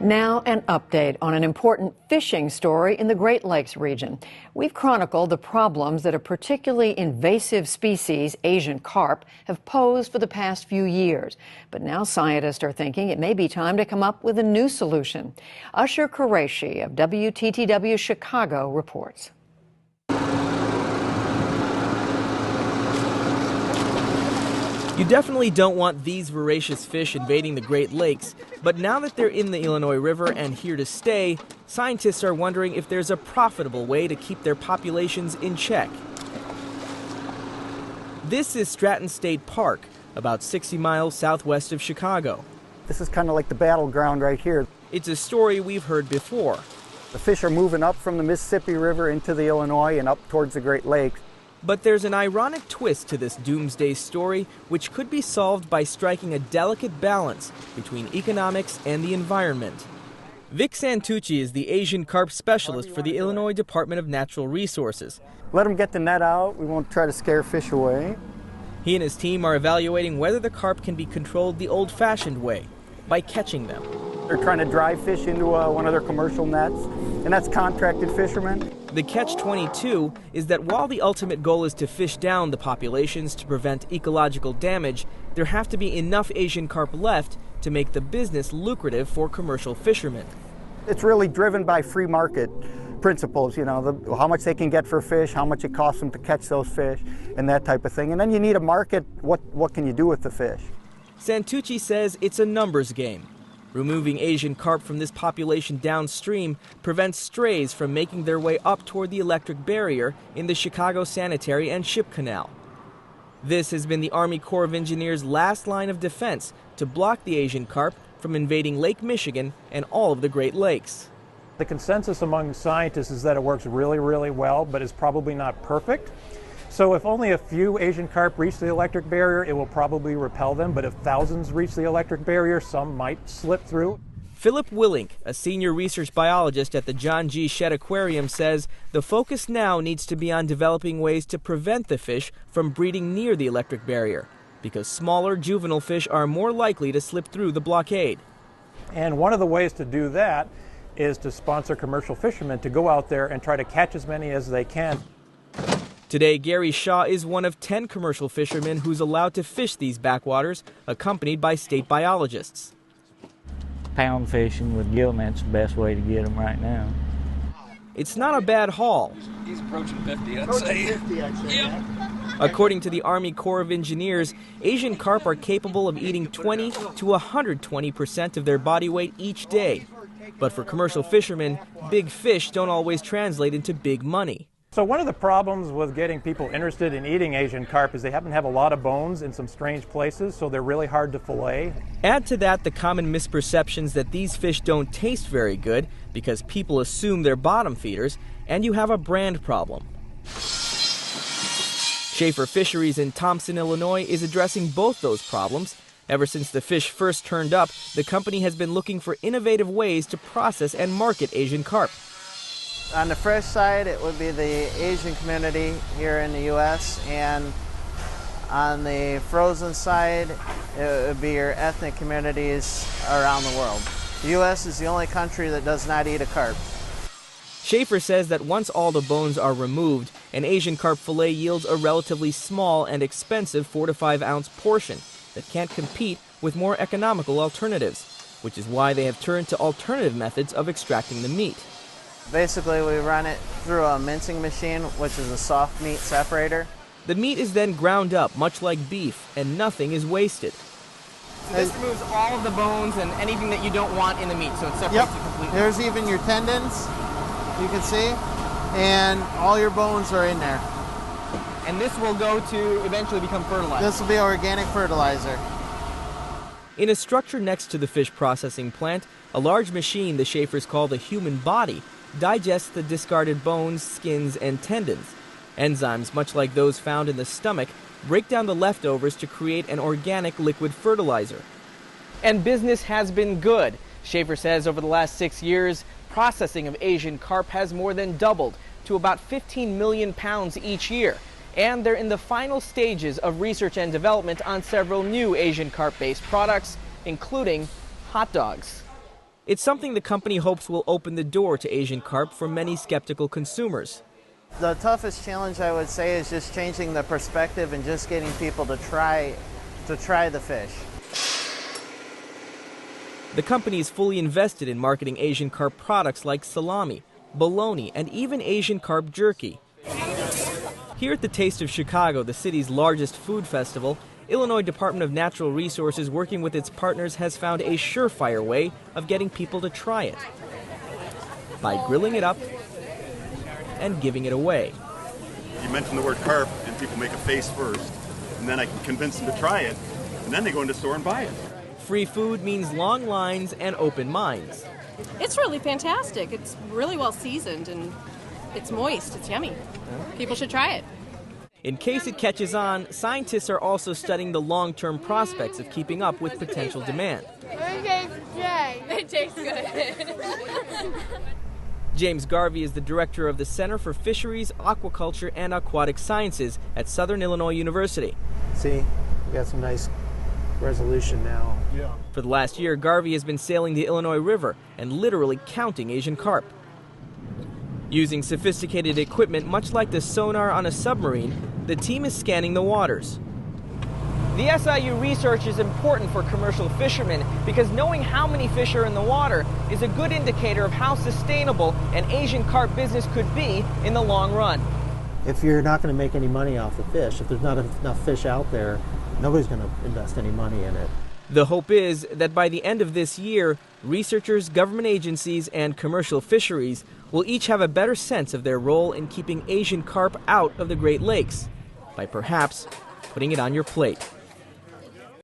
Now an update on an important fishing story in the Great Lakes region. We've chronicled the problems that a particularly invasive species, Asian carp, have posed for the past few years. But now scientists are thinking it may be time to come up with a new solution. Usher Qureshi of WTTW Chicago reports. You definitely don't want these voracious fish invading the Great Lakes, but now that they're in the Illinois River and here to stay, scientists are wondering if there's a profitable way to keep their populations in check. This is Stratton State Park, about 60 miles southwest of Chicago. This is kind of like the battleground right here. It's a story we've heard before. The fish are moving up from the Mississippi River into the Illinois and up towards the Great Lakes. But there's an ironic twist to this doomsday story, which could be solved by striking a delicate balance between economics and the environment. Vic Santucci is the Asian carp specialist for the Illinois Department of Natural Resources. Let them get the net out. We won't try to scare fish away. He and his team are evaluating whether the carp can be controlled the old-fashioned way, by catching them. They're trying to drive fish into one of their commercial nets, and that's contracted fishermen. The catch-22 is that while the ultimate goal is to fish down the populations to prevent ecological damage, there have to be enough Asian carp left to make the business lucrative for commercial fishermen. It's really driven by free market principles, you know, how much they can get for fish, how much it costs them to catch those fish, and that type of thing. And then you need a market, what can you do with the fish? Santucci says it's a numbers game. Removing Asian carp from this population downstream prevents strays from making their way up toward the electric barrier in the Chicago Sanitary and Ship Canal. This has been the Army Corps of Engineers' last line of defense to block the Asian carp from invading Lake Michigan and all of the Great Lakes. The consensus among scientists is that it works really, really well, but is probably not perfect. So if only a few Asian carp reach the electric barrier, it will probably repel them. But if thousands reach the electric barrier, some might slip through. Philip Willink, a senior research biologist at the John G. Shedd Aquarium, says the focus now needs to be on developing ways to prevent the fish from breeding near the electric barrier, because smaller juvenile fish are more likely to slip through the blockade. And one of the ways to do that is to sponsor commercial fishermen to go out there and try to catch as many as they can. Today, Gary Shaw is one of 10 commercial fishermen who's allowed to fish these backwaters, accompanied by state biologists. Pound fishing with gill net's the best way to get them right now. It's not a bad haul. He's approaching 50, I'd say. Yep. According to the Army Corps of Engineers, Asian carp are capable of eating 20 to 120% of their body weight each day. But for commercial fishermen, big fish don't always translate into big money. So one of the problems with getting people interested in eating Asian carp is they happen to have a lot of bones in some strange places, so they're really hard to fillet. Add to that the common misperceptions that these fish don't taste very good because people assume they're bottom feeders, and you have a brand problem. Schaefer Fisheries in Thompson, Illinois is addressing both those problems. Ever since the fish first turned up, the company has been looking for innovative ways to process and market Asian carp. On the fresh side, it would be the Asian community here in the U.S., and on the frozen side, it would be your ethnic communities around the world. The U.S. is the only country that does not eat a carp. Schaefer says that once all the bones are removed, an Asian carp fillet yields a relatively small and expensive 4 to 5 ounce portion that can't compete with more economical alternatives, which is why they have turned to alternative methods of extracting the meat. Basically, we run it through a mincing machine, which is a soft meat separator. The meat is then ground up, much like beef, and nothing is wasted. So this removes all of the bones and anything that you don't want in the meat, so it separates it completely. There's even your tendons, you can see, and all your bones are in there. And this will go to eventually become fertilizer. This will be organic fertilizer. In a structure next to the fish processing plant, a large machine the Schaefers call the human body digests the discarded bones, skins, and tendons. Enzymes, much like those found in the stomach, break down the leftovers to create an organic liquid fertilizer. And business has been good. Schaefer says over the last 6 years, processing of Asian carp has more than doubled to about 15 million pounds each year. And they're in the final stages of research and development on several new Asian carp-based products, including hot dogs. It's something the company hopes will open the door to Asian carp for many skeptical consumers. The toughest challenge, I would say, is just changing the perspective and just getting people to try the fish. The company is fully invested in marketing Asian carp products like salami, bologna, and even Asian carp jerky. Here at the Taste of Chicago, the city's largest food festival, Illinois Department of Natural Resources, working with its partners, has found a surefire way of getting people to try it by grilling it up and giving it away. You mention the word carp and people make a face first, and then I can convince them to try it, and then they go into the store and buy it. Free food means long lines and open minds. It's really fantastic. It's really well seasoned and it's moist. It's yummy. People should try it. In case it catches on, scientists are also studying the long-term prospects of keeping up with potential demand. It tastes good. James Garvey is the director of the Center for Fisheries, Aquaculture, and Aquatic Sciences at Southern Illinois University. See, we got some nice resolution now. Yeah. For the last year, Garvey has been sailing the Illinois River and literally counting Asian carp. Using sophisticated equipment much like the sonar on a submarine, the team is scanning the waters. The SIU research is important for commercial fishermen because knowing how many fish are in the water is a good indicator of how sustainable an Asian carp business could be in the long run. If you're not going to make any money off the fish, if there's not enough fish out there, nobody's going to invest any money in it. The hope is that by the end of this year, researchers, government agencies, and commercial fisheries will each have a better sense of their role in keeping Asian carp out of the Great Lakes by perhaps putting it on your plate.